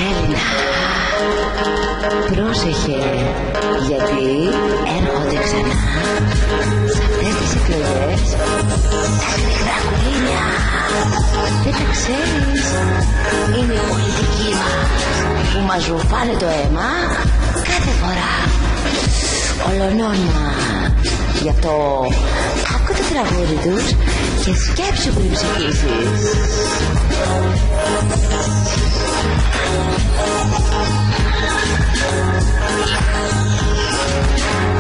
Έλληνα, πρόσεχε, γιατί έρχονται ξανά σε αυτές τις εκλογές τα γρηγρακουλίνια. Δεν τα ξέρεις, είναι οι πολιτικοί μας που μας ρουφάνε το αίμα κάθε φορά. Ολονόνα. Γι' αυτό άκου το τραγούδι τους και σκέψου πριν ψηφίσεις.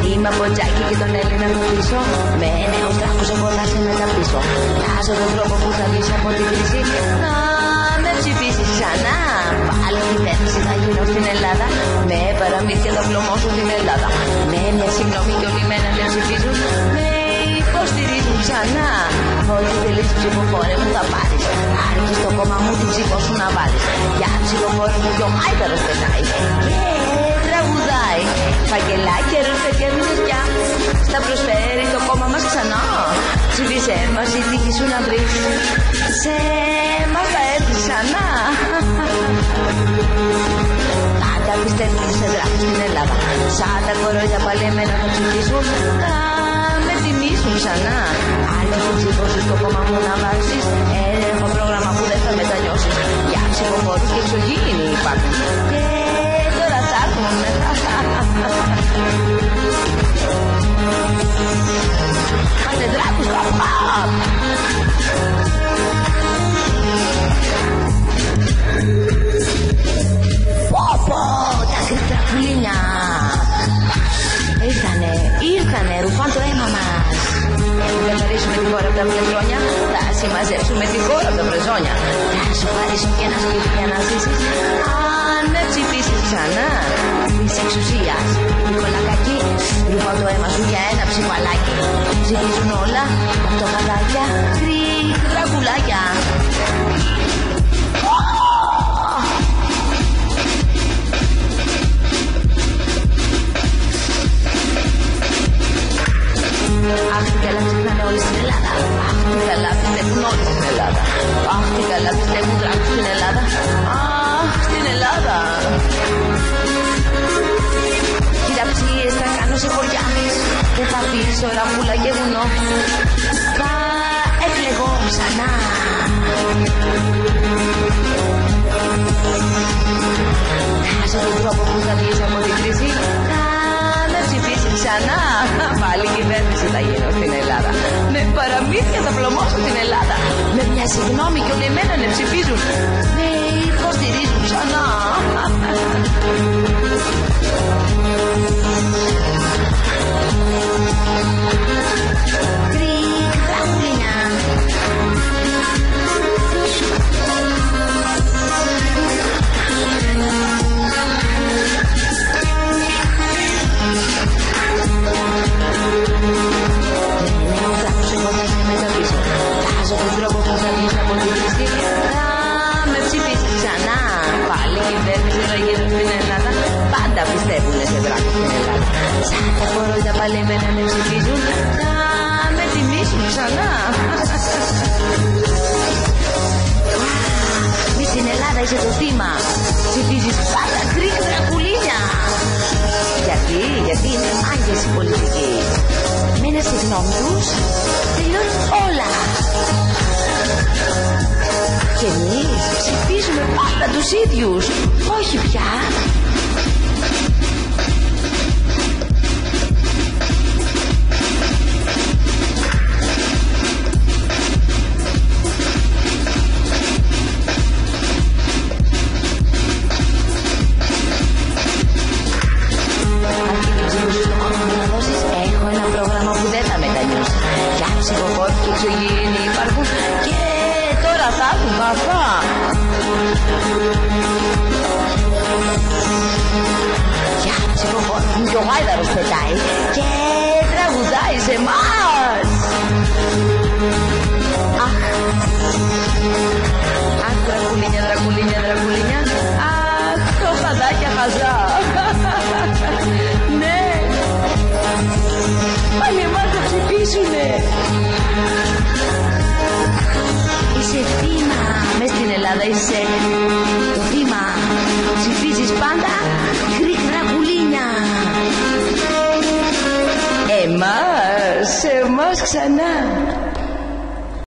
Είμαι από Τζάκι και τον Έλληνα από πίσω. Με νέους τράκους εγώ θα σε μεταπίσω. Βγάζω τον τρόπο που θα βγεις από την κρίση. Να με ψηφίσεις ξανά. Πάλι κυβέρνηση θα γίνω στην Ελλάδα. Με παραμύθια θα πλωμώσω την Ελλάδα. Με μια συγγνώμη και όλοι μένα με ψηφίζουν. Με υποστηρίζουν ξανά. Ό,τι θέλεις ψηφοφόρε μου θα πάρεις. Άρκει στο κόμμα μου την ψήφο σου να βάλεις. Για ψηφοφόρε μου κι ο Μάιταρος πετάει. Και τραγουδάει. Φακελάκι ερώτητα και πια. Στα προσφέρει το κόμμα μας ξανά. Ψήφισέ μας η τύχη σου να βρεις. Σε μας θα έρθεις ξανά. Πάντα πιστεύουν σε δράκους στην Ελλάδα. Σαν τα κορόλια παλέμενα θα ψηφίσουν. Θα με τιμήσουν ξανά. Άλλη την ψήφο σου στο κόμμα μου να βάζεις. Έχω πρόγραμμα που δεν θα μετανιώσεις. Για ψηφοφόρους και εξωγήινοι υπάρχουν. Και τώρα θα έρθουν μετά. Πάτε δράκους παπά. Πόπο, τα κρύπτα πουλίνια. Ήρθανε, ρουφάν το αίμα μας. Έχουν καθαρίσουμε τη χώρα από τα πλευρόνια. Θα συμμαζέψουμε τη χώρα από τα βρεζόνια. Θα σου χαρίσουν και ένα σπίτι για να ζήσεις. Αν με ψηφίσεις ξανά της εξουσίας Νικολακάκη, ρουφάν το αίμα σου για ένα ψηφαλάκι. Ψηφίζουν όλα, αυτοκατάκια, γρηγρακουλάκια. Αχ, τι καλά ψηφνάνε όλοι στην Ελλάδα. Αχ, τι καλά πιστεύουν όλοι στην Ελλάδα. Αχ, τι καλά πιστεύουν δράκους στην Ελλάδα. Αχ, στην Ελλάδα. Χειραψίες θα κάνω σε χωριά. Και θα πεις οραμούλα και βουνό. Θα εκλεγώ ξανά. Χάσω τον τρόπο που θα βγεις από την κρίση. Θα ψηφίσεις ξανά. Πάλι κυβέρνηση θα γίνω στην Ελλάδα. Με παραμύθια θα πλωμώσω την Ελλάδα. Με μια συγγνώμη και όλοι εμένα να ψηφίζουν. Με υποστηρίζουν ξανά. Γρηγρακουλίνια. Βγάζω τον τρόπο που θα βγεις από την κρίση. Θα με ψηφίσεις ξανά. Πάλι κυβέρνηση θα γίνω στην Ελλάδα. Πάντα πιστεύουνε σε δράκους στην Ελλάδα. Σαν τα κορόλια πάλι εμένα με ψηφίζουν. Θα με τιμήσουν ξανά. Μη στην Ελλάδα είσαι το θύμα. Ψηφίζεις πάντα γρηγρακουλίνια. Γιατί είναι άγιες οι πολιτικοί. Με ένα συγγνώμη τους τελειώνουν όλα. Και εμείς ψηφίζουμε πάντα τους ίδιους. Όχι πια. Έχω ένα πρόγραμμα που δεν θα μετανιώσει. Για ψηφοφόρους και εξωγήινοι υπάρχουν. Και τώρα θα έρθουν παπά. Για ψηφοφόρους μου και ο Μάιταρος πετάει. Και τραγουδάει σε εμάς. Αχ, δρακουλίνια, δρακουλίνια, δρακουλίνια. Αχ, το χαδάκια χαζά. Ναι. Πάλι εμάς θα ψηφίσουνε. Είσαι ευθύνη. είσαι το θύμα. Ψηφίζεις πάντα κρικρακουλίνια. Εμάς ξανά.